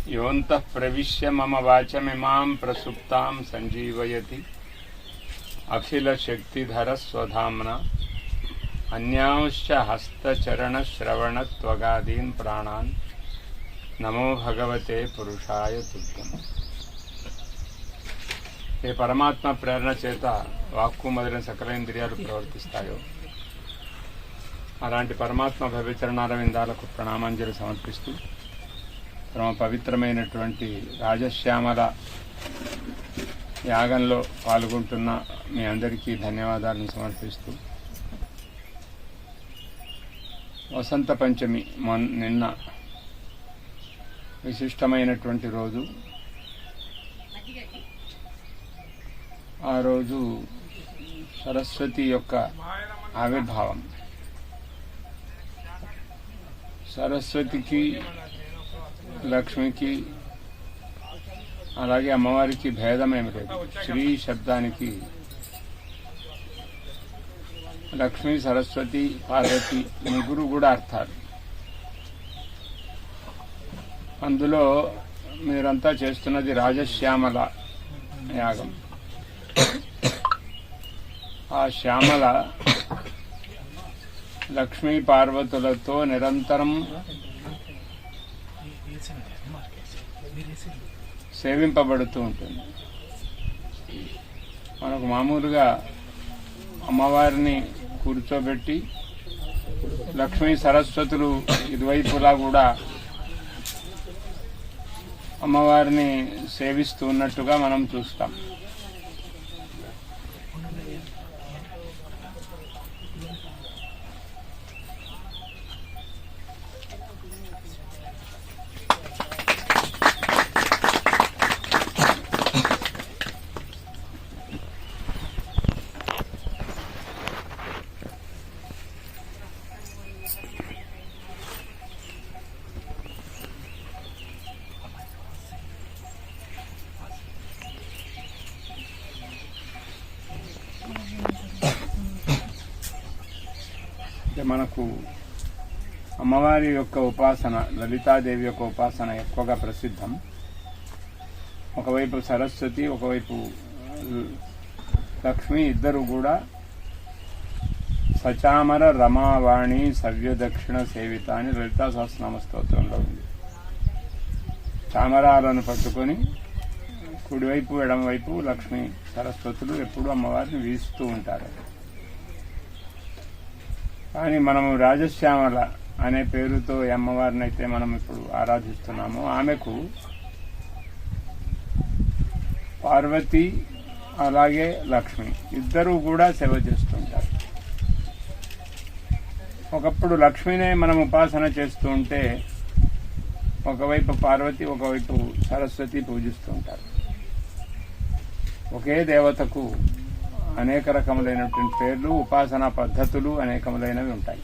योऽन्तः प्रविश्य मम वाचमिमां प्रसुप्तां सञ्जीवयति अखिलशक्तिधरस्वधाम्ना अन्यांश्च हस्तचरणश्रवणत्वगादीन् प्राणान् नमो भगवते पुरुषाय तुभ्यम्। ఏ పరమాత్మ ప్రేరణ చేత వాక్కు మొదలైన సకల ఇంద్రియాలు ప్రవర్తిస్తాయో అలాంటి పరమాత్మ భవిచరణాల విందాలకు ప్రణామాంజలి సమర్పిస్తూ తమ పవిత్రమైనటువంటి రాజశ్యామల యాగంలో పాల్గొంటున్న మీ అందరికీ ధన్యవాదాలను సమర్పిస్తూ వసంత పంచమి నిన్న విశిష్టమైనటువంటి రోజు. ఆ రోజు సరస్వతి యొక్క ఆవిర్భావం. సరస్వతికి, లక్ష్మికి అలాగే అమ్మవారికి భేదమేమి లేదు. శ్రీ శబ్దానికి లక్ష్మి, సరస్వతి, పార్వతి ముగ్గురు కూడా అర్థాలు. అందులో మీరంతా చేస్తున్నది రాజశ్యామల యాగం. ఆ శ్యామల లక్ష్మీ పార్వతులతో నిరంతరం సేవింపబడుతూ ఉంటుంది. మనకు మామూలుగా అమ్మవారిని కూర్చోబెట్టి లక్ష్మీ సరస్వతులు ఇరువైపులా కూడా అమ్మవారిని సేవిస్తూ ఉన్నట్టుగా మనం చూస్తాం. మనకు అమ్మవారి యొక్క ఉపాసన, లలితాదేవి యొక్క ఉపాసన ఎక్కువగా ప్రసిద్ధం. ఒకవైపు సరస్వతి, ఒకవైపు లక్ష్మి, ఇద్దరు కూడా సచామర రమావాణి సవ్యదక్షిణ సేవిత అని లలితా సహస్రనామ స్తోత్రంలో ఉంది. చామరాలను పట్టుకొని కుడివైపు ఎడమవైపు లక్ష్మి సరస్వతులు ఎప్పుడూ అమ్మవారిని వీస్తూ ఉంటారు. కానీ మనము రాజశ్యామల అనే పేరుతో ఈ అమ్మవారిని అయితే మనం ఇప్పుడు ఆరాధిస్తున్నాము. ఆమెకు పార్వతి అలాగే లక్ష్మి ఇద్దరూ కూడా సేవ చేస్తుంటారు. ఒకప్పుడు లక్ష్మినే మనం ఉపాసన చేస్తూ ఉంటే ఒకవైపు పార్వతి, ఒకవైపు సరస్వతి పూజిస్తూ ఉంటారు. ఒకే దేవతకు అనేక రకములైనటువంటి పేర్లు, ఉపాసనా పద్ధతులు అనేకములైనవి ఉంటాయి.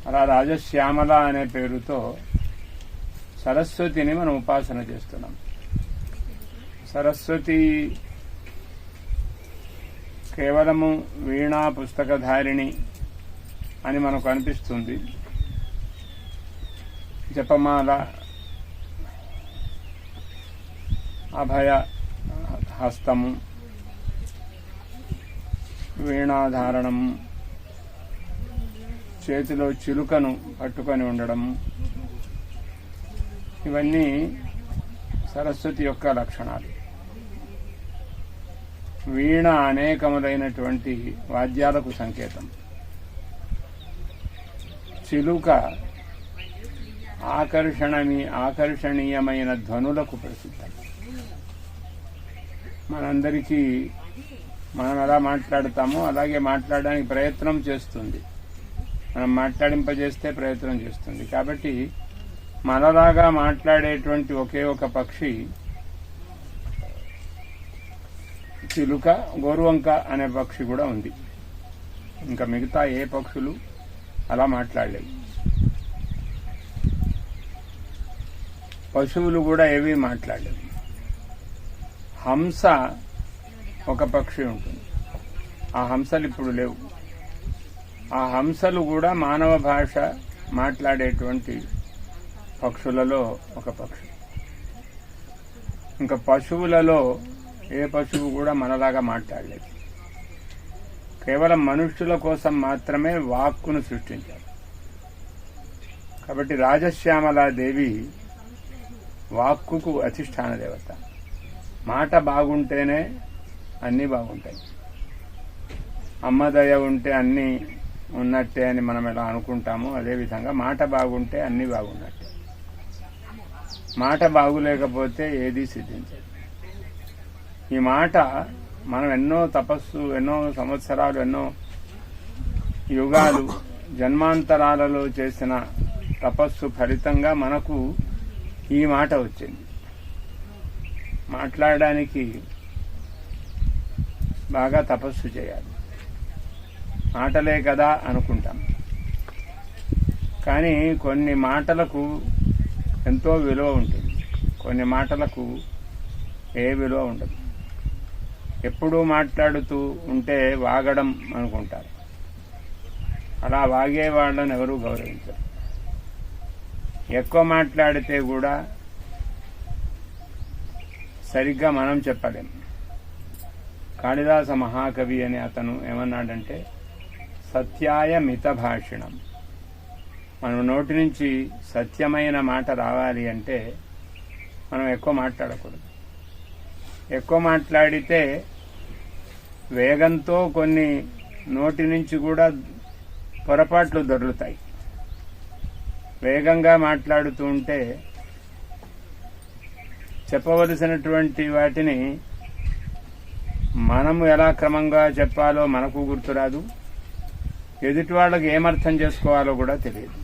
అలా రాజశ్యామల అనే పేరుతో సరస్వతిని మనం ఉపాసన చేస్తున్నాం. సరస్వతి కేవలము వీణా పుస్తకధారిణి అని మనకు అనిపిస్తుంది. జపమాల, అభయ హస్తము, వీణాధారణం, చేతిలో చిలుకను పట్టుకొని ఉండడం, ఇవన్నీ సరస్వతి యొక్క లక్షణాలు. వీణ అనేకములైనటువంటి వాద్యాలకు సంకేతం. చిలుక ఆకర్షణీయమైన ధ్వనులకు ప్రసిద్ధం. మనందరికీ మనం ఎలా మాట్లాడతామో అలాగే మాట్లాడడానికి ప్రయత్నం చేస్తుంది. మనం మాట్లాడింపజేస్తే ప్రయత్నం చేస్తుంది. కాబట్టి మనలాగా మాట్లాడేటువంటి ఒకే ఒక పక్షి చిలుక, గోరువంక అనే పక్షి కూడా ఉంది. ఇంకా మిగతా ఏ పక్షులు అలా మాట్లాడలేవు. పశువులు కూడా ఏవి మాట్లాడలేవు. హంస ఒక పక్షి ఉంటుంది. ఆ హంసలు ఇప్పుడు లేవు. ఆ హంసలు కూడా మానవ భాష మాట్లాడేటువంటి పక్షులలో ఒక పక్షి. ఇంకా పశువులలో ఏ పశువు కూడా మనలాగా మాట్లాడలేదు. కేవలం మనుష్యుల కోసం మాత్రమే వాక్కును సృష్టించారు. కాబట్టి రాజశ్యామలాదేవి వాక్కుకు అధిష్టాన దేవత. మాట బాగుంటేనే అన్నీ బాగుంటాయి. అమ్మదయ ఉంటే అన్నీ ఉన్నట్టే అని మనం ఎలా అనుకుంటామో అదేవిధంగా మాట బాగుంటే అన్నీ బాగున్నట్టే. మాట బాగులేకపోతే ఏదీ సిద్ధించదు. ఈ మాట మనం ఎన్నో తపస్సు, ఎన్నో సంవత్సరాలు, ఎన్నో యుగాలు, జన్మాంతరాలలో చేసిన తపస్సు ఫలితంగా మనకు ఈ మాట వచ్చింది. మాట్లాడడానికి బాగా తపస్సు చేయాలి. మాటలే కదా అనుకుంటాం, కానీ కొన్ని మాటలకు ఎంతో విలువ ఉంటుంది, కొన్ని మాటలకు ఏ విలువ ఉండదు. ఎప్పుడూ మాట్లాడుతూ ఉంటే వాగడం అనుకుంటారు. అలా వాగే వాళ్ళని ఎవరూ గౌరవించరు. ఎక్కువ మాట్లాడితే కూడా సరిగ్గా మనం చెప్పలేం. కాళిదాస మహాకవి అని అతను ఏమన్నాడంటే, సత్యాయ మిత భాషిణం. మనం నోటి నుంచి సత్యమైన మాట రావాలి అంటే మనం ఎక్కువ మాట్లాడకూడదు. ఎక్కువ మాట్లాడితే వేగంతో కొన్ని నోటి నుంచి కూడా పొరపాట్లు దొర్లుతాయి. వేగంగా మాట్లాడుతూ ఉంటే చెప్పవలసినటువంటి వాటిని మనము ఎలా క్రమంగా చెప్పాలో మనకు గుర్తురాదు, ఎదుటి వాళ్ళకి ఏమర్థం చేసుకోవాలో కూడా తెలియదు.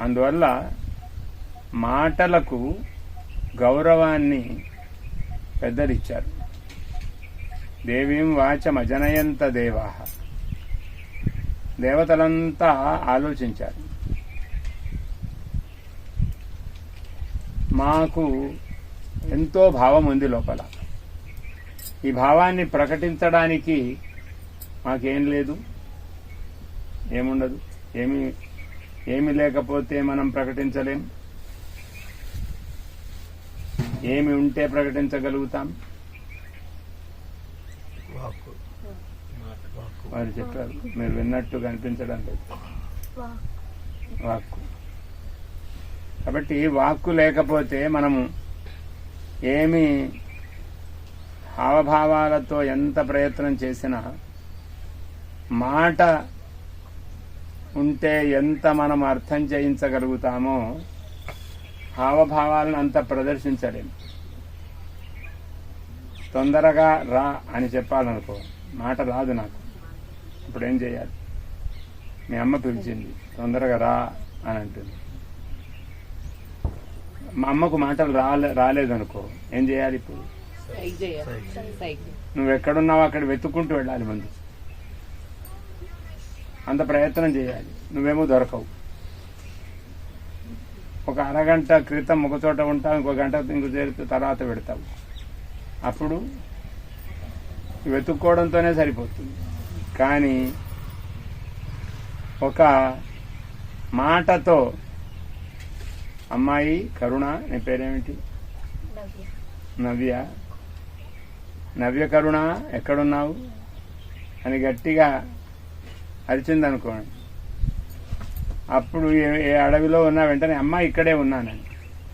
అందువల్ల మాటలకు గౌరవాన్ని పెద్దలిచ్చారు. దేవీం వాచమజనయంత దేవాః. దేవతలంతా ఆలోచించారు. మాకు ఎంతో భావం ఉంది లోపల. ఈ భావాన్ని ప్రకటించడానికి మాకేం లేదు, ఏముండదు. ఏమి లేకపోతే మనం ప్రకటించలేం. ఏమి ఉంటే ప్రకటించగలుగుతాం. వారు చెప్పారు, మీరు విన్నట్టు కనిపించడం లేదు. వాక్కు. కాబట్టి వాక్కు లేకపోతే మనము ఏమి హావభావాలతో ఎంత ప్రయత్నం చేసినా, మాట ఉంటే ఎంత మనం అర్థం చేయించగలుగుతామో హావభావాలను అంత ప్రదర్శించలేము. తొందరగా రా అని చెప్పాలనుకో, మాట రాదు నాకు. ఇప్పుడు ఏం చేయాలి? మీ అమ్మ పిలిచింది, తొందరగా రా అని అంటుంది. మా అమ్మకు మాటలు రాలేదనుకో, ఏం చేయాలి? ఇప్పుడు నువ్వు ఎక్కడున్నావు అక్కడ వెతుక్కుంటూ వెళ్ళాలి. ముందు అంత ప్రయత్నం చేయాలి. నువ్వేమో దొరకవు. ఒక అరగంట క్రితం ఒక చోట ఉంటావు, ఇంకో గంట ఇంకో చేరితే తర్వాత పెడతావు. అప్పుడు వెతుక్కోవడంతోనే సరిపోతుంది. కానీ ఒక మాటతో, అమ్మాయి కరుణ, నీ పేరేమిటి? నవ్య. నవ్య కరుణ ఎక్కడున్నావు అని గట్టిగా అరిచిందనుకోండి. అప్పుడు ఏ అడవిలో ఉన్నా వెంటనే అమ్మ ఇక్కడే ఉన్నానని,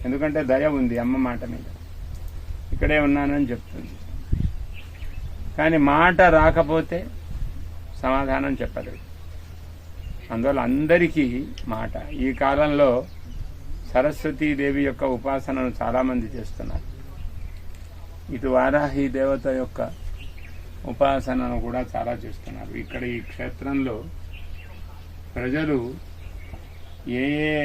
ఎందుకంటే దయ ఉంది అమ్మ మాట మీద, ఇక్కడే ఉన్నానని చెప్తుంది. కానీ మాట రాకపోతే సమాధానం చెప్పలేదు. అందువల్ల అందరికీ మాట. ఈ కాలంలో సరస్వతీదేవి యొక్క ఉపాసనను చాలామంది చేస్తున్నారు. ఇటు వారాహి దేవత యొక్క ఉపాసనను కూడా చాలా చేస్తున్నారు. ఇక్కడ ఈ క్షేత్రంలో ప్రజలు ఏ ఏ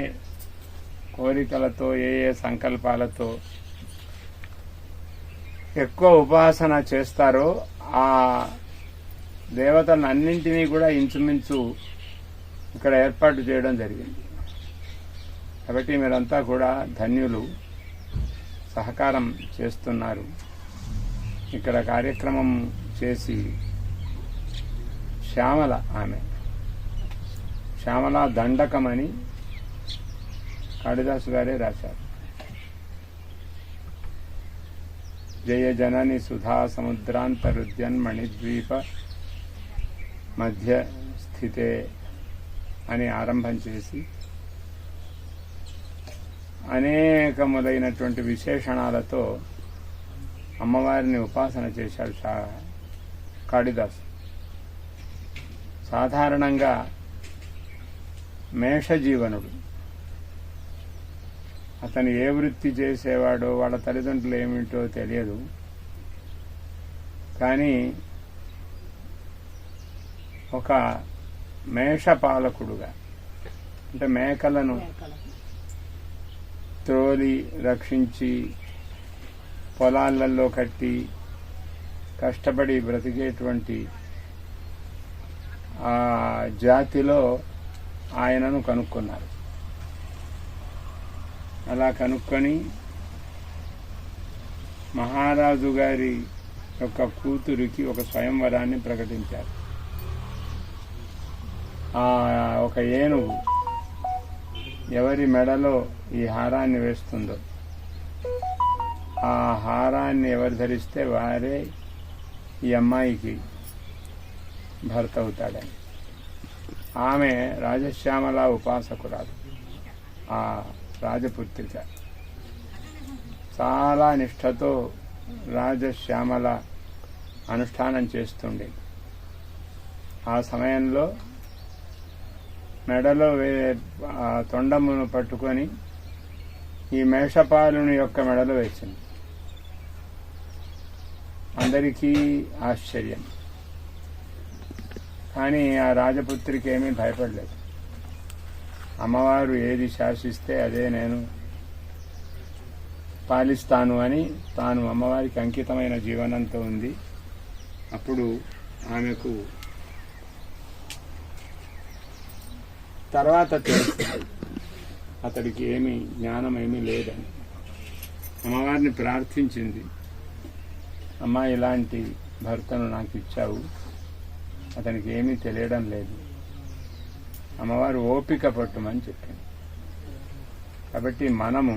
కోరికలతో, ఏ ఏ సంకల్పాలతో ఎక్కువ ఉపాసన చేస్తారో ఆ దేవతలను అన్నింటినీ కూడా ఇంచుమించు ఇక్కడ ఏర్పాటు చేయడం జరిగింది. కాబట్టి మీరంతా కూడా ధన్యులు, సహకారం చేస్తున్నారు. ఇక్కడ కార్యక్రమం చేసి శ్యామల, ఆమె శ్యామల దండకమని కాళిదాసు గారే రాశారు. జయ జనని సుధా సముద్రాంతరుద్యన్ మణిద్వీప మధ్య స్థితే అని ఆరంభం చేసి అనేకములైనటువంటి విశేషణాలతో అమ్మవారిని ఉపాసన చేశాడు కాళిదాసు. సాధారణంగా మేషజీవనుడు. అతను ఏ వృత్తి చేసేవాడో వాళ్ళ తల్లిదండ్రులు ఏమిటో తెలియదు, కానీ ఒక మేషపాలకుడుగా, అంటే మేకలను త్రోలి రక్షించి పొలాలలో కట్టి కష్టపడి బ్రతికేటువంటి ఆ జాతిలో ఆయనను కనుక్కున్నారు. అలా కనుక్కొని మహారాజు గారి యొక్క కూతురికి ఒక స్వయంవరాన్ని ప్రకటించారు. ఒక ఏనుగు ఎవరి మెడలో ఈ హారాన్ని వేస్తుందో ఆ హారాన్ని ఎవరు ధరిస్తే వారే ఈ అమ్మాయికి భర్త అవుతాడని. ఆమె రాజశ్యామల ఉపాసకురాలు. ఆ రాజపుత్రిక చాలా నిష్ఠతో రాజశ్యామల అనుష్ఠానం చేస్తుండేది. ఆ సమయంలో మెడలో తొండమును పట్టుకొని ఈ మేషపాలుని యొక్క మెడలో వేసింది. అందరికీ ఆశ్చర్యం. కానీ ఆ రాజపుత్రికి ఏమీ భయపడలేదు. అమ్మవారు ఏది శాసిస్తే అదే నేను పాలిస్తాను అని తాను అమ్మవారికి అంకితమైన జీవనంతో ఉంది. అప్పుడు ఆమెకు తర్వాత తెలుస్తుంది అతడికి ఏమీ జ్ఞానం ఏమీ లేదని. అమ్మవారిని ప్రార్థించింది, అమ్మా ఇలాంటి భర్తను నాకు ఇచ్చావు, అతనికి ఏమీ తెలియడం లేదు. అమ్మవారు ఓపిక పట్టుమని చెప్పింది. కాబట్టి మనము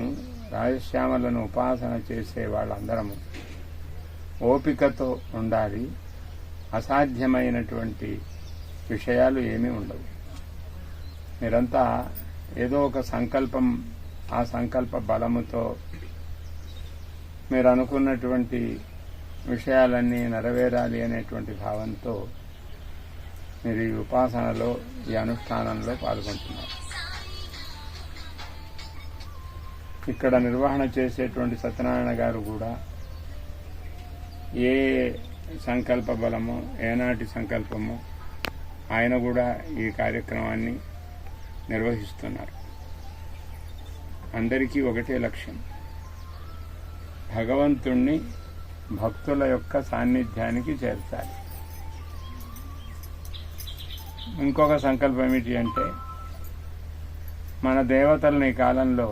రాజశ్యామలను ఉపాసన చేసే వాళ్ళందరము ఓపికతో ఉండాలి. అసాధ్యమైనటువంటి విషయాలు ఏమీ ఉండవు. మీరంతా ఏదో ఒక సంకల్పం, ఆ సంకల్ప బలముతో మీరు అనుకున్నటువంటి విషయాలన్నీ నెరవేరాలి అనేటువంటి భావంతో మీరు ఈ ఉపాసనలో, ఈ అనుష్ఠానంలో పాల్గొంటున్నారు. ఇక్కడ నిర్వహణ చేసేటువంటి సత్యనారాయణ గారు కూడా ఏ సంకల్ప బలమో, ఏనాటి సంకల్పమో ఆయన కూడా ఈ కార్యక్రమాన్ని నిర్వహిస్తున్నారు. అందరికీ ఒకటే లక్ష్యం, భగవంతుణ్ణి భక్తుల యొక్క సాన్నిధ్యానికి చేర్చాలి. ఇంకొక సంకల్పం ఏమిటి అంటే, మన దేవతలని ఈ కాలంలో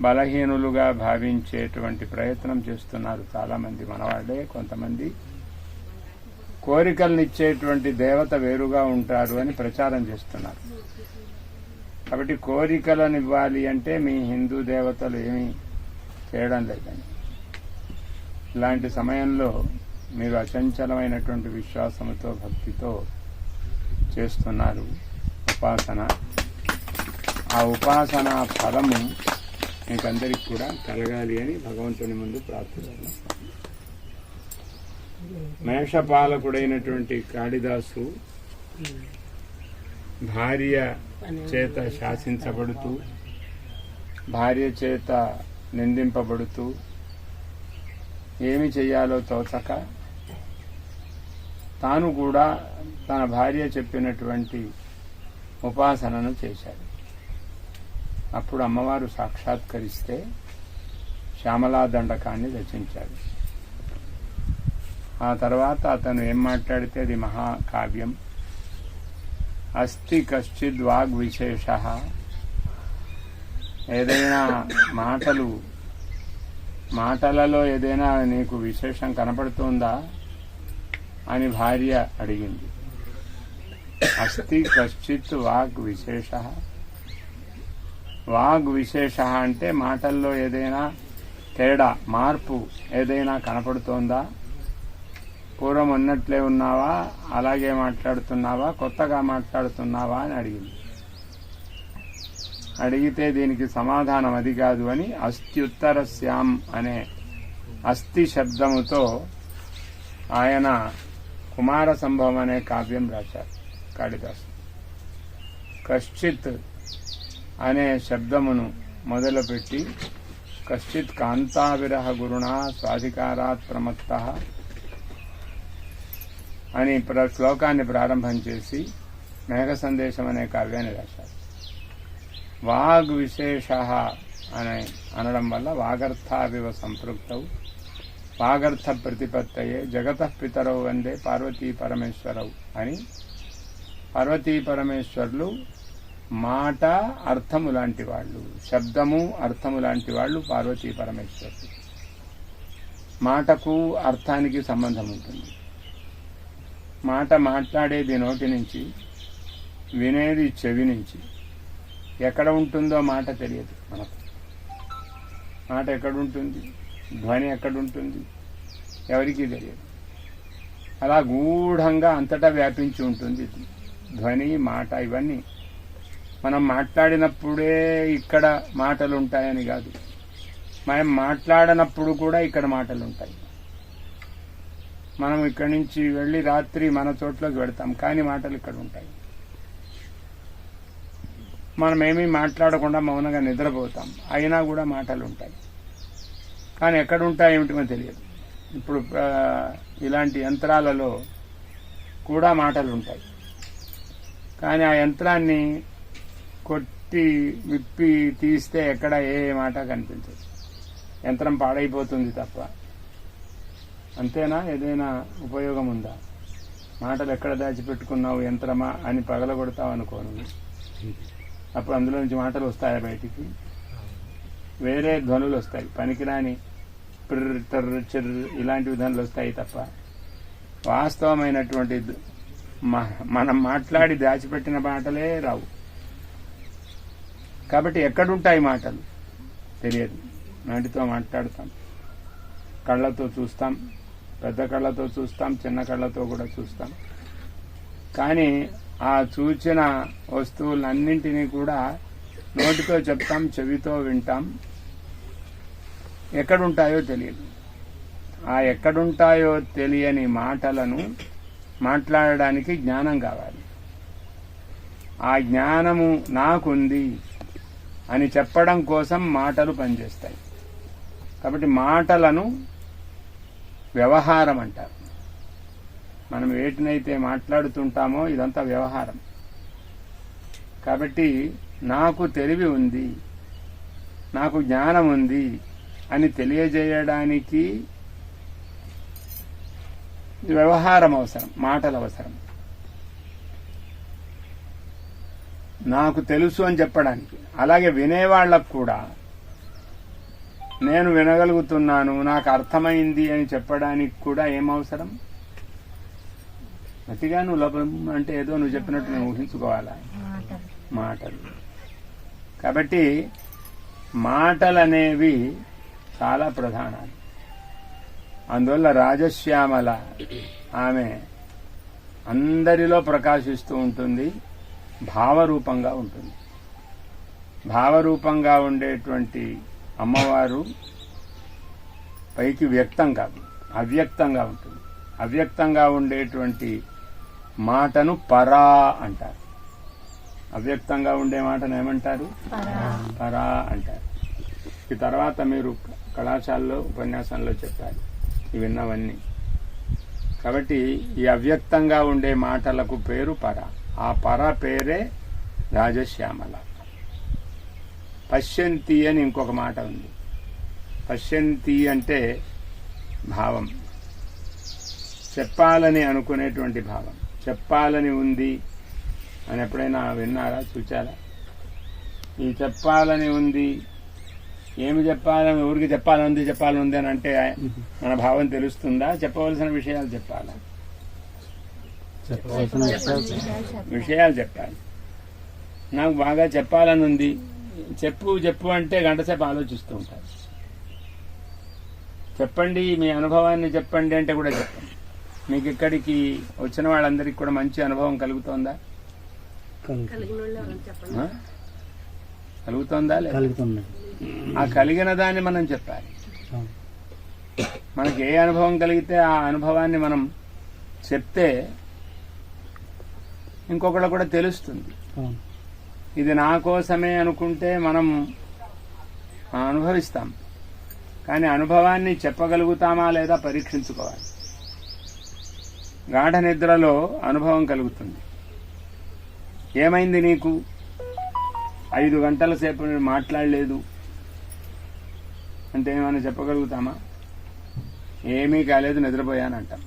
బలహీనులుగా భావించేటువంటి ప్రయత్నం చేస్తున్నారు చాలామంది. మనవాళ్లే కొంతమంది కోరికలనిచ్చేటువంటి దేవత వేరుగా ఉంటారు అని ప్రచారం చేస్తున్నారు. కాబట్టి కోరికలను ఇవ్వాలి అంటే మీ హిందూ దేవతలు ఏమీ చేయడం లేదని. ఇలాంటి సమయంలో మీరు అచంచలమైనటువంటి విశ్వాసంతో, భక్తితో చేస్తున్నారు ఉపాసన. ఆ ఉపాసన ఫలము మీకందరికి కూడా కలగాలి అని భగవంతుని ముందు ప్రార్థిస్తున్నాను. మేషపాలకుడైనటువంటి కాళిదాసు భార్య చేత శాసించబడుతూ, భార్య చేత నిందింపబడుతూ, ఏమి చెయ్యాలో తోచక తాను కూడా తన భార్య చెప్పినటువంటి ఉపాసనను చేశాడు. అప్పుడు అమ్మవారు సాక్షాత్కరిస్తే శ్యామలా దండకాన్ని రచించాడు. ఆ తర్వాత అతను ఏం మాట్లాడితే అది మహాకావ్యం. అస్తి కశ్చిద్ వాగ్ విశేష. ఏదైనా మాటలలో ఏదైనా నీకు విశేషం కనపడుతుందా అని భార్య అడిగింది. అస్తి కశ్చిత్ వాగ్ విశేష. వాగ్ విశేష అంటే మాటల్లో ఏదైనా తేడా, మార్పు ఏదైనా కనపడుతోందా? పూర్వం ఉన్నట్లే ఉన్నావా, అలాగే మాట్లాడుతున్నావా, కొత్తగా మాట్లాడుతున్నావా అని అడిగింది. అడిగితే దీనికి సమాధానం అది కాదు అని అస్త్యుత్తరస్యాం అనే అస్థి శబ్దముతో ఆయన కుమార సంభవం అనే కావ్యం రాశారు కాళిదాసు. కశ్చిత్ అనే శబ్దమును మొదలుపెట్టి కశ్చిత్ కాంతావిరహ గురుణా స్వాధికారాత్ ప్రమత్తః అని శ్లోకాన్ని ప్రారంభం చేసి మేఘ సందేశం అనే కావ్యాన్ని రాశారు. వాగ్ విశేష అని అనడం వల్ల వాగర్థావివ సంపృక్తవు వాగర్థ ప్రతిపత్తయే జగతః పితరౌ వందే పార్వతీ పరమేశ్వరవు అని పార్వతీ పరమేశ్వరులు మాట అర్థము లాంటి వాళ్ళు, శబ్దము అర్థము లాంటి వాళ్ళు పార్వతీ పరమేశ్వరులు. మాటకు అర్థానికి సంబంధం ఉంటుంది. మాట మాట్లాడేది నోటి నుంచి, వినేది చెవి నుంచి. ఎక్కడ ఉంటుందో మాట తెలియదు మనకు. మాట ఎక్కడుంటుంది, ధ్వని ఎక్కడుంటుంది ఎవరికీ తెలియదు. అలా గూఢంగా అంతటా వ్యాపించి ఉంటుంది ధ్వని, మాట. ఇవన్నీ మనం మాట్లాడినప్పుడే ఇక్కడ మాటలు ఉంటాయని కాదు, మనం మాట్లాడనప్పుడు కూడా ఇక్కడ మాటలు ఉంటాయి. మనం ఇక్కడి నుంచి వెళ్ళి రాత్రి మన చోట్లోకి వెడతాం, కానీ మాటలు ఇక్కడ ఉంటాయి. మనం ఏమీ మాట్లాడకుండా మౌనంగా నిద్రపోతాం, అయినా కూడా మాటలు ఉంటాయి. కానీ ఎక్కడ ఉంటాయి ఏమిటో తెలియదు. ఇప్పుడు ఇలాంటి యంత్రాలలో కూడా మాటలు ఉంటాయి, కానీ ఆ యంత్రాన్ని కొట్టి విప్పి తీస్తే ఎక్కడ ఏ మాట కనిపించదు. యంత్రం పాడైపోతుంది తప్ప. అంతేనా? ఏదైనా ఉపయోగం ఉందా? మాటలు ఎక్కడ దాచిపెట్టుకున్నావు యంత్రమా అని పగలగొడతావు అనుకోను, అప్పుడు అందులో నుంచి మాటలు వస్తాయా బయటికి? వేరే ధ్వనులు వస్తాయి, పనికిరాని పిర్ర టర్ర చిర్ర ఇలాంటి ధ్వనులు వస్తాయి తప్ప వాస్తవమైనటువంటి మనం మాట్లాడి దాచిపెట్టిన మాటలే రావు. కాబట్టి ఎక్కడుంటాయి మాటలు తెలియదు. నోటితో మాట్లాడతాం, కళ్ళతో చూస్తాం, పెద్ద కళ్ళతో చూస్తాం, చిన్న కళ్ళతో కూడా చూస్తాం. కానీ ఆ చూచిన వస్తువులన్నింటినీ కూడా నోటితో చెప్తాం, చెవితో వింటాం. ఎక్కడుంటాయో తెలియదు. ఆ ఎక్కడుంటాయో తెలియని మాటలను మాట్లాడడానికి జ్ఞానం కావాలి. ఆ జ్ఞానము నాకుంది అని చెప్పడం కోసం మాటలు పనిచేస్తాయి. కాబట్టి మాటలను వ్యవహారం అంటారు. మనం వేటినైతే మాట్లాడుతుంటామో ఇదంతా వ్యవహారం. కాబట్టి నాకు తెలివి ఉంది, నాకు జ్ఞానం ఉంది అని తెలియజేయడానికి వ్యవహారం అవసరం, మాటలు అవసరం. నాకు తెలుసు అని చెప్పడానికి. అలాగే వినేవాళ్లకు కూడా నేను వినగలుగుతున్నాను, నాకు అర్థమైంది అని చెప్పడానికి కూడా ఏమవసరం? అతిగా నువ్వు లోపం అంటే ఏదో నువ్వు చెప్పినట్టు నేను ఊహించుకోవాలా? మాటలు. కాబట్టి మాటలనేవి చాలా ప్రధానాలు. అందువల్ల రాజశ్యామల ఆమె అందరిలో ప్రకాశిస్తూ ఉంటుంది, భావరూపంగా ఉంటుంది. భావరూపంగా ఉండేటువంటి అమ్మవారు పైకి వ్యక్తం కాదు, అవ్యక్తంగా ఉంటుంది. అవ్యక్తంగా ఉండేటువంటి మాటను పరా అంటారు. అవ్యక్తంగా ఉండే మాటను ఏమంటారు? పరా అంటారు. ఈ తర్వాత మీరు కళాశాలలో ఉపన్యాసంలో చెప్పారు ఇవన్నవన్నీ. కాబట్టి ఈ అవ్యక్తంగా ఉండే మాటలకు పేరు పర. ఆ పర పేరే రాజశ్యామల. పశ్యంతి అని ఇంకొక మాట ఉంది. పశ్యంతి అంటే భావం, చెప్పాలని అనుకునేటువంటి భావం. చెప్పాలని ఉంది అని ఎప్పుడైనా విన్నారా, చూచారా? ఈ చెప్పాలని ఉంది, ఏమి చెప్పాలని, ఊరికి చెప్పాలని ఉంది అని అంటే మన భావం తెలుస్తుందా? చెప్పవలసిన విషయాలు చెప్పాలా? విషయాలు చెప్పాలి. నాకు బాగా చెప్పాలని ఉంది చెప్పు చెప్పు అంటే గంటసేపు ఆలోచిస్తూ ఉంటారు. చెప్పండి మీ అనుభవాన్ని చెప్పండి అంటే కూడా చెప్పండి. మీకు ఇక్కడికి వచ్చిన వాళ్ళందరికీ కూడా మంచి అనుభవం కలుగుతోందా? కలుగుతోందా? ఆ కలిగిన దాన్ని మనం చెప్పాలి. మనకి ఏ అనుభవం కలిగితే ఆ అనుభవాన్ని మనం చెప్తే ఇంకొకళ్ళు కూడా తెలుస్తుంది. ఇది నా కోసమే అనుకుంటే మనం అనుభవిస్తాం, కానీ అనుభవాన్ని చెప్పగలుగుతామా లేదా పరీక్షించుకోవాలి. గాఢ నిద్రలో అనుభవం కలుగుతుంది. ఏమైంది నీకు? 5 గంటల సేపు నేను మాట్లాడలేదు అంటే ఏమైనా చెప్పగలుగుతామా? ఏమీ కాలేదు, నిద్రపోయానంటాం.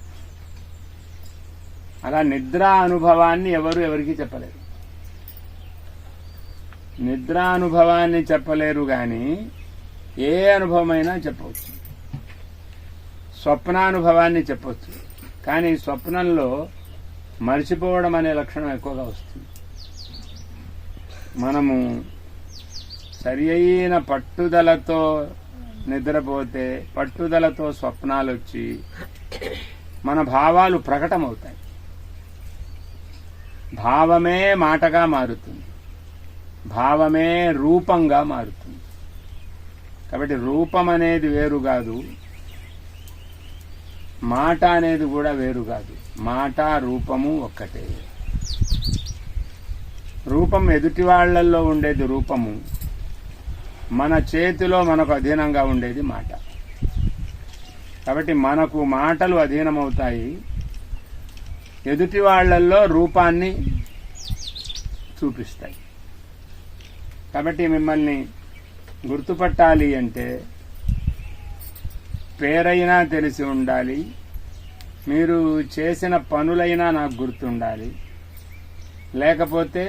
అలా నిద్రా అనుభవాన్ని ఎవరికి చెప్పలేరు. నిద్రా అనుభవాన్ని చెప్పలేరు, కానీ ఏ అనుభవమైనా చెప్పవచ్చు. స్వప్నానుభవాన్ని చెప్పవచ్చు, కానీ స్వప్నంలో మర్చిపోవడం అనే లక్షణం ఎక్కువగా వస్తుంది. మనము సరి అయిన పట్టుదలతో నిద్రపోతే పట్టుదలతో స్వప్నాలు వచ్చి మన భావాలు ప్రకటమవుతాయి. భావమే మాటగా మారుతుంది, భావమే రూపంగా మారుతుంది. కాబట్టి రూపం అనేది వేరు కాదు, మాట అనేది కూడా వేరు కాదు. మాట రూపము ఒక్కటే. రూపం ఎదుటి వాళ్లల్లో ఉండేది రూపము, మన చేతిలో మనకు అధీనంగా ఉండేది మాట. కాబట్టి మనకు మాటలు అధీనమవుతాయి, ఎదుటి వాళ్లల్లో రూపాన్ని చూపిస్తాయి. కాబట్టి మిమ్మల్ని గుర్తుపట్టాలి అంటే పేరైనా తెలిసి ఉండాలి, మీరు చేసిన పనులైనా నాకు గుర్తుండాలి, లేకపోతే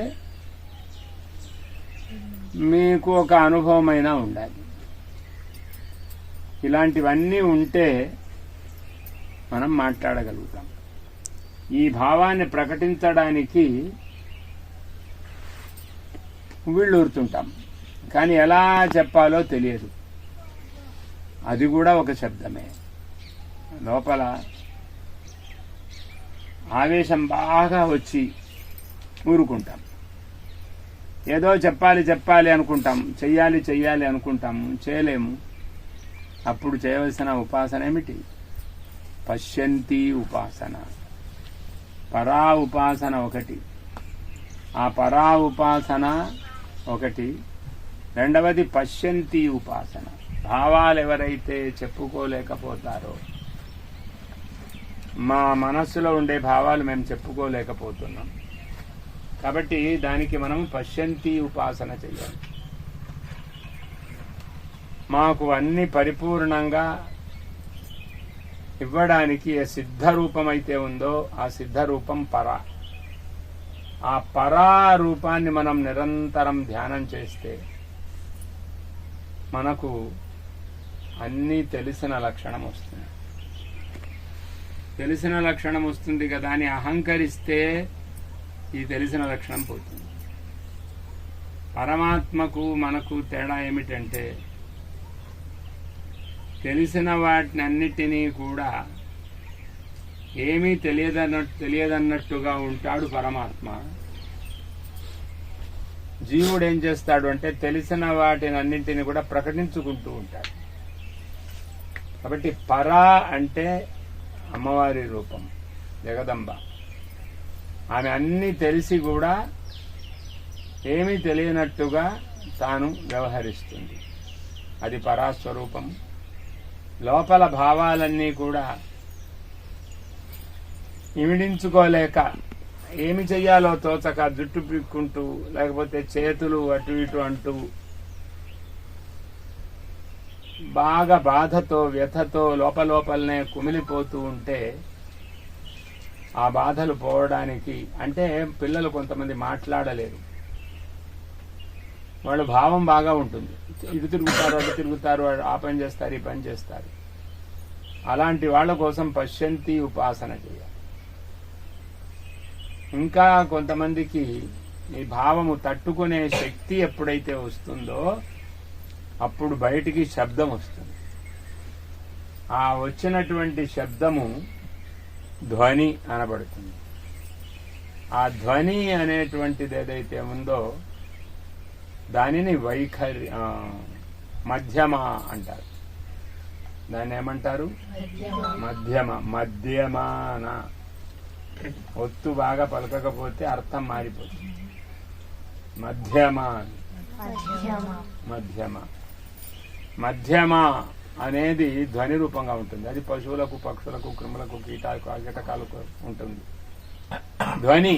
మీకు ఒక అనుభవమైనా ఉండాలి. ఇలాంటివన్నీ ఉంటే మనం మాట్లాడగలుగుతాం. ఈ భావాన్ని ప్రకటించడానికి ఉవ్విళ్ళూరుతుంటాం, కానీ ఎలా చెప్పాలో తెలియదు. అది కూడా ఒక శబ్దమే. లోపల ఆవేశం బాగా వచ్చి ఊరుకుంటాం. ఏదో చెప్పాలి అనుకుంటాం, చెయ్యాలి అనుకుంటాము, చేయలేము. అప్పుడు చేయవలసిన ఉపాసన ఏమిటి? పశ్యంతి ఉపాసన. పరా ఉపాసన ఒకటి, ఆ పరా ఉపాసన ఒకటి. రెండవది పశ్యంతి ఉపాసన. భావాలు ఎవరైతే చెప్పుకోలేకపోతారో, మా మనస్సులో ఉండే భావాలు మేము చెప్పుకోలేకపోతున్నాం, కాబట్టి దానికి మనం పశ్యంతి ఉపాసన చేయాలి. మాకు అన్ని పరిపూర్ణంగా ఇవ్వడానికి ఏ సిద్ధ రూపం అయితే ఉందో ఆ సిద్ధ రూపం పర. ఆ పరా రూపాన్ని మనం నిరంతరం ధ్యానం చేస్తే మనకు అన్నీ తెలిసిన లక్షణం వస్తుంది. తెలిసిన లక్షణం వస్తుంది కదా అని అహంకరిస్తే ఈ తెలిసిన లక్షణం పోతుంది. పరమాత్మకు మనకు తేడా ఏమిటంటే, తెలిసిన వాటిని అన్నిటినీ కూడా ఏమీ తెలియదన్నట్టుగా ఉంటాడు పరమాత్మ. జీవుడు ఏం చేస్తాడు అంటే తెలిసిన వాటిని అన్నింటినీ కూడా ప్రకటించుకుంటూ ఉంటాడు. కాబట్టి పరా అంటే అమ్మవారి రూపం జగదంబ. ఆమె అన్నీ తెలిసి కూడా ఏమీ తెలియనట్టుగా తాను వ్యవహరిస్తుంది. అది పరాస్వరూపం. లోపల భావాలన్నీ కూడా ఇమిడించుకోలేక ఏమి చెయ్యాలో తోచక జుట్టు పిక్కుంటూ, లేకపోతే చేతులు అటు ఇటు అంటూ బాగా బాధతో వ్యథతో లోపలనే కుమిలిపోతూ ఉంటే ఆ బాధలు పోవడానికి, అంటే పిల్లలు కొంతమంది మాట్లాడలేరు, వాళ్ళ భావం బాగా ఉంటుంది, ఇటు తిరుగుతారు అటు తిరుగుతారు, ఆ పని చేస్తారు ఈ పని చేస్తారు. అలాంటి వాళ్ళ కోసం పశ్యంతి ఉపాసన చేయాలి. ఇంకా కొంతమందికి ఈ భావము తట్టుకునే శక్తి ఎప్పుడైతే వస్తుందో అప్పుడు బయటికి శబ్దం వస్తుంది. ఆ వచ్చినటువంటి శబ్దము ధ్వని అనబడుతుంది. ఆ ధ్వని అనేటువంటిది ఏదైతే ఉందో దానిని వైఖరి మధ్యమ అంటారు. దాన్ని ఏమంటారు? మధ్యమాన. ఒత్తు బాగా పలకకపోతే అర్థం మారిపోతుంది. మధ్యమ అనేది ధ్వని రూపంగా ఉంటుంది. అది పశువులకు, పక్షులకు, క్రిములకు, కీటకాలకు ఉంటుంది. ధ్వని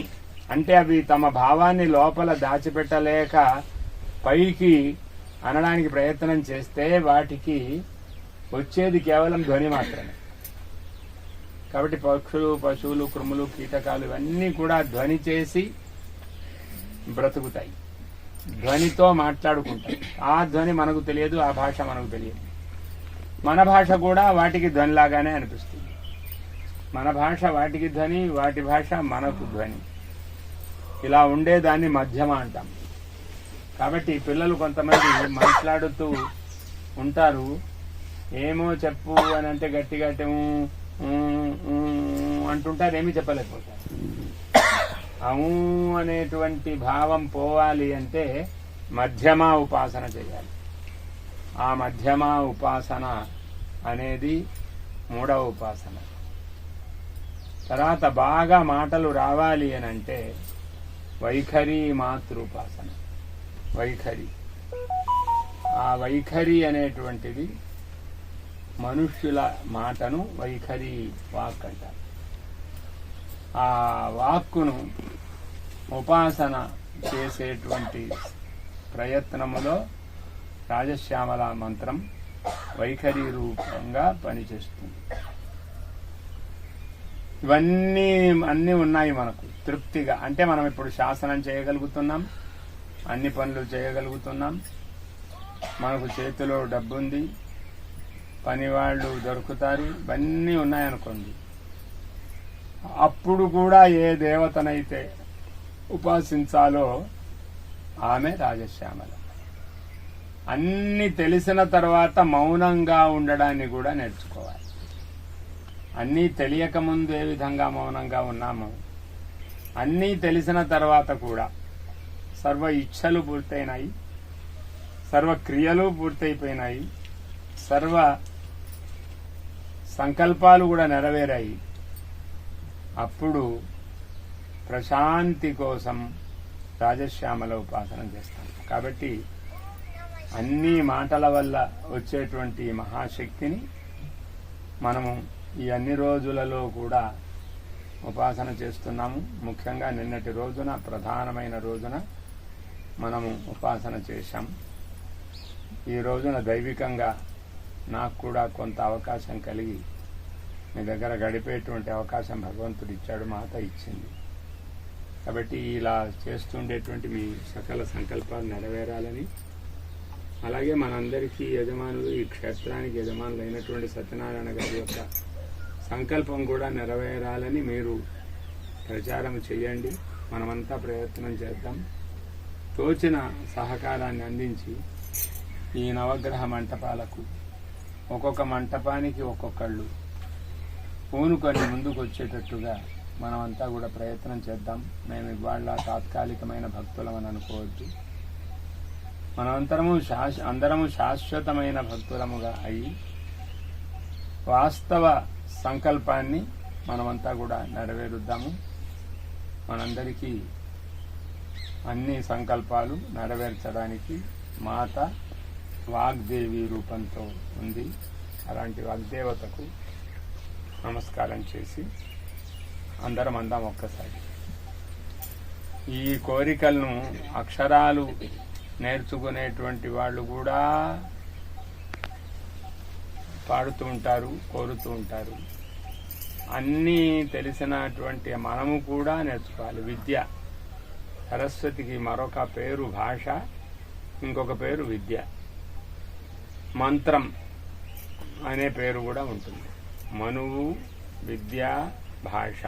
అంటే అవి తమ భావాన్ని లోపల దాచిపెట్టలేక పైకి అనడానికి ప్రయత్నం చేస్తే వాటికి వచ్చేది కేవలం ధ్వని మాత్రమే. కాబట్టి పక్షులు, పశువులు, క్రిములు, కీటకాలు ఇవన్నీ కూడా ధ్వని చేసి బ్రతుకుతాయి, ధ్వనితో మాట్లాడుకుంటాయి. ఆ ధ్వని మనకు తెలియదు, ఆ భాష మనకు తెలియదు. మన భాష కూడా వాటికి ధ్వనిలాగానే అనిపిస్తుంది. మన భాష వాటికి ధ్వని, వాటి భాష మనకు ధ్వని. ఇలా ఉండేదాన్ని మధ్యమ అంటాం. కాబట్టి పిల్లలు కొంతమంది మాట్లాడుతూ ఉంటారు, ఏమో చెప్పు అని అంటే గట్టిగా అంటుంటారు, ఏమీ చెప్పలేకపోతారు. అవు అనేటువంటి భావం పోవాలి అంటే మధ్యమ ఉపాసన చేయాలి. ఆ మధ్యమ ఉపాసన అనేది మూడవ ఉపాసన. తర్వాత బాగా మాటలు రావాలి అని అంటే వైఖరి మాతృపాసన. వైఖరి, ఆ వైఖరి అనేటువంటిది మనుష్యుల మాటను వైఖరి వాక్ అంటారు. ఆ వాక్కును ఉపాసన చేసేటువంటి ప్రయత్నములో రాజశ్యామల మంత్రం వైఖరి రూపంగా పనిచేస్తుంది. ఇవన్నీ అన్నీ ఉన్నాయి మనకు తృప్తిగా. అంటే మనం ఇప్పుడు శాసనం చేయగలుగుతున్నాం, అన్ని పనులు చేయగలుగుతున్నాం, మనకు చేతిలో డబ్బుంది, పనివాళ్ళు దొరుకుతారు, ఇవన్నీ ఉన్నాయనుకోండి. అప్పుడు కూడా ఏ దేవతనైతే ఉపాసించాలో ఆమె రాజశ్యామల. అన్ని తెలిసిన తర్వాత మౌనంగా ఉండడాన్ని కూడా నేర్చుకోవాలి. అన్నీ తెలియకముందు ఏ విధంగా మౌనంగా ఉన్నామో, అన్నీ తెలిసిన తర్వాత కూడా సర్వ ఇచ్ఛలు పూర్తయినాయి, సర్వ క్రియలు పూర్తయిపోయినాయి, సర్వ సంకల్పాలు కూడా నెరవేరాయి. అప్పుడు ప్రశాంతి కోసం రాజశ్యామల ఉపాసన చేస్తాం. కాబట్టి అన్ని మాటల వల్ల వచ్చేటువంటి మహాశక్తిని మనము ఈ అన్ని రోజులలో కూడా ఉపాసన చేస్తున్నాము. ముఖ్యంగా నిన్నటి రోజున, ప్రధానమైన రోజున మనము ఉపాసన చేశాం. ఈ రోజున దైవికంగా నాకు కూడా కొంత అవకాశం కలిగి మీ దగ్గర గడిపేటువంటి అవకాశం భగవంతుడు ఇచ్చాడు, మాత ఇచ్చింది. కాబట్టి ఇలా చేస్తుండేటువంటి మీ సకల సంకల్పాలు నెరవేరాలని, అలాగే మనందరికీ యజమానులు, ఈ క్షేత్రానికి యజమానులు అయినటువంటి సత్యనారాయణ గారి యొక్క సంకల్పం కూడా నెరవేరాలని మీరు ప్రచారం చేయండి. మనమంతా ప్రయత్నం చేద్దాం. తోచిన సహకారాన్ని అందించి ఈ నవగ్రహ మంటపాలకు ఒక్కొక్క మంటపానికి ఒక్కొక్కళ్ళు పూనుకొని ముందుకు వచ్చేటట్టుగా మనమంతా కూడా ప్రయత్నం చేద్దాం. మేము ఇవాళ తాత్కాలికమైన భక్తులమని అనుకోవద్దు. అందరము శాశ్వతమైన భక్తులముగా అయి వాస్తవ సంకల్పాన్ని మనమంతా కూడా నెరవేరుద్దాము. మనందరికీ అన్ని సంకల్పాలు నెరవేర్చడానికి మాత వాగ్దేవి రూపంతో ఉంది. అలాంటి వాగ్దేవతకు నమస్కారం చేసి అందరం అందాం ఒక్కసారి. ఈ కోరికలను అక్షరాలు నేర్చుకునేటువంటి వాళ్ళు కూడా పాడుతూ ఉంటారు, కోరుతూ ఉంటారు. అన్నీ తెలిసినటువంటి మనము కూడా నేర్చుకోవాలి. విద్య, సరస్వతికి మరొక పేరు భాష, ఇంకొక పేరు విద్య. మంత్రం అనే పేరు కూడా ఉంటుంది. మనువు, విద్య, భాష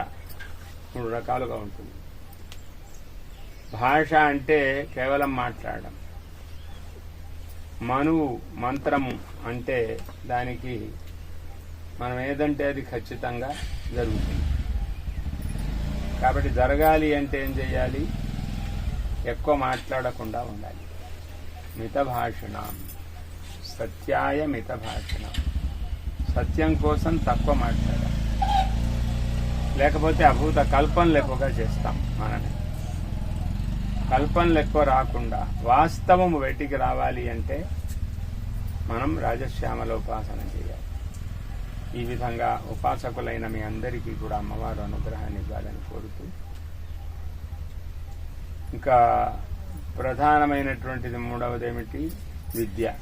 3 రకాలుగా ఉంటుంది. భాష అంటే కేవలం మాట్లాడడం. మనువు మంత్రము అంటే దానికి మనం ఏదంటే అది ఖచ్చితంగా జరుగుతుంది. కాబట్టి జరగాలి అంటే ఏం చేయాలి? ఎక్కువ మాట్లాడకుండా ఉండాలి. మిత భాషణం, సత్యాయ మిత భాషణం. సత్యం కోసం తక్కువ మాట్లాడాలి. లేకపోతే అభూత కల్పనలు ఎక్కువగా చేస్తాం. మనని కల్పనలు ఎక్కువ రాకుండా వాస్తవము బయటికి రావాలి అంటే మనం రాజశ్యామల ఉపాసన చేయాలి. ఈ విధంగా ఉపాసకులైన మీ అందరికీ కూడా అమ్మవారు అనుగ్రహాన్ని ఇవ్వాలని కోరుతూ, ఇంకా ప్రధానమైనటువంటిది మూడవది ఏమిటి? విద్య.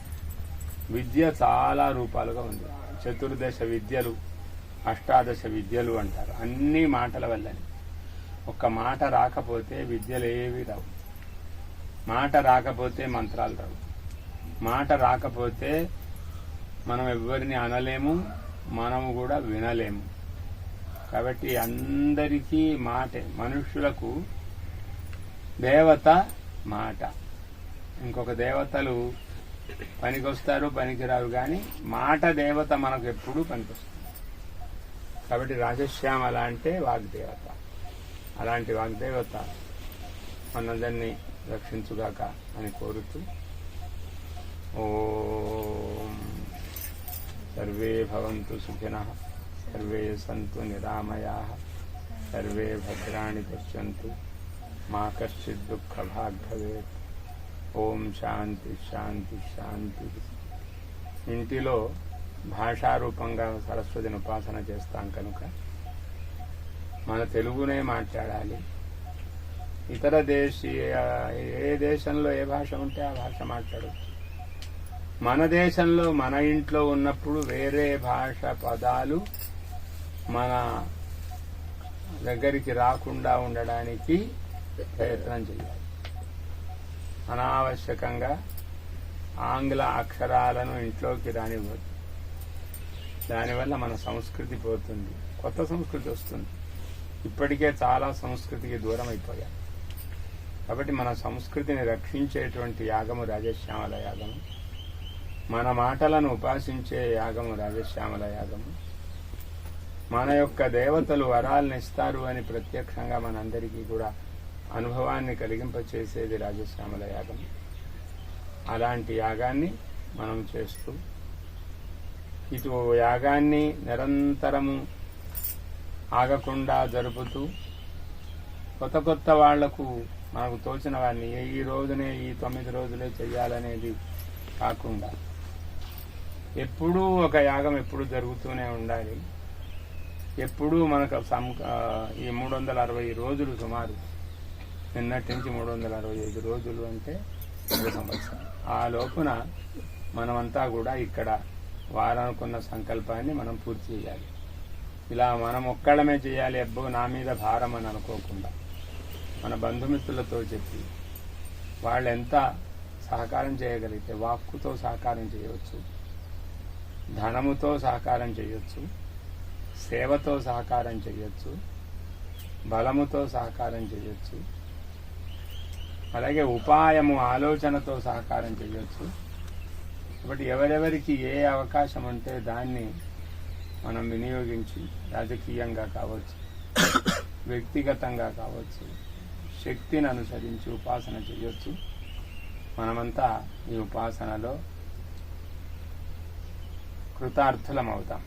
విద్య చాలా రూపాలుగా ఉంది. చతుర్దశ విద్యలు, అష్టాదశ విద్యలు అంటారు. అన్ని మాటల వల్లని. ఒక్క మాట రాకపోతే విద్యలు ఏవి రావు. మాట రాకపోతే మంత్రాలు రావు. మాట రాకపోతే మనం ఎవరిని అనలేము, మనము కూడా వినలేము. కాబట్టి అందరికీ మాటే. మనుష్యులకు దేవత మాట. ఇంకొక దేవతలు పనికొస్తారు, పనికిరారు, కానీ మాట దేవత మనకు ఎప్పుడూ పనికొస్తుంది. కాబట్టి రాజశ్యామల అంటే వాగ్దేవత. అలాంటి వాగ్దేవత మనందరినీ రక్షించుగాక అని కోరుతూ, ఓం సర్వే భవంతు సుఖినః, సర్వే సంతు నిరామయాః, సర్వే భద్రాణి పశ్యంతు, మా కశ్చిత్ దుఃఖభాగ్ భవేత్. ఓం శాంతి శాంతి శాంతి. ఇంటిలో భాషారూపంగా సరస్వతిని ఉపాసన చేస్తాం కనుక మన తెలుగునే మాట్లాడాలి. ఇతర ఏ దేశంలో ఏ భాష ఉంటే ఆ భాష మాట్లాడవచ్చు. మన దేశంలో మన ఇంట్లో ఉన్నప్పుడు వేరే భాష పదాలు మన దగ్గరికి రాకుండా ఉండడానికి ప్రయత్నం చేయాలి. అనావశ్యకంగా ఆంగ్ల అక్షరాలను ఇంట్లోకి రానివ్వద్దు. దానివల్ల మన సంస్కృతి పోతుంది, కొత్త సంస్కృతి వస్తుంది. ఇప్పటికే చాలా సంస్కృతికి దూరం అయిపోయాం. కాబట్టి మన సంస్కృతిని రక్షించేటువంటి యాగము రాజశ్యామల యాగము. మన మాటలను ఉపాసించే యాగము రాజశ్యామల యాగము. మన యొక్క దేవతలు వరాలను ఇస్తారు అని ప్రత్యక్షంగా మనందరికీ కూడా అనుభవాన్ని కలిగింపచేసేది రాజశ్యామల యాగం. అలాంటి యాగాన్ని మనం చేస్తూ, ఇటు యాగాన్ని నిరంతరము ఆగకుండా జరుపుతూ, కొత్త కొత్త వాళ్లకు మనకు తోచిన వారిని ఈ రోజునే ఈ 9 రోజులే చెయ్యాలనేది కాకుండా ఎప్పుడూ ఒక యాగం ఎప్పుడు జరుగుతూనే ఉండాలి. ఎప్పుడూ మనకు ఈ 360 రోజులు, సుమారు నిన్నటి నుంచి 365 రోజులు అంటే 1 సంవత్సరం. ఆ లోపున మనమంతా కూడా ఇక్కడ వారనుకున్న సంకల్పాన్ని మనం పూర్తి చేయాలి. ఇలా మనం ఒక్కడమే చేయాలి, అబ్బో నా మీద భారం అని అనుకోకుండా మన బంధుమిత్రులతో చెప్పి వాళ్ళు ఎంత సహకారం చేయగలిగితే వాక్కుతో సహకారం చేయవచ్చు, ధనముతో సహకారం చేయొచ్చు, సేవతో సహకారం చేయొచ్చు, బలముతో సహకారం చేయొచ్చు, అలాగే ఉపాయము ఆలోచనతో సహకారం చేయొచ్చు. కాబట్టి ఎవరెవరికి ఏ అవకాశం ఉంటే దాన్ని మనం వినియోగించి రాజకీయంగా కావచ్చు, వ్యక్తిగతంగా కావచ్చు, శక్తిని అనుసరించి ఉపాసన చేయొచ్చు. మనమంతా ఈ ఉపాసనలో కృతార్థులం అవుతాం.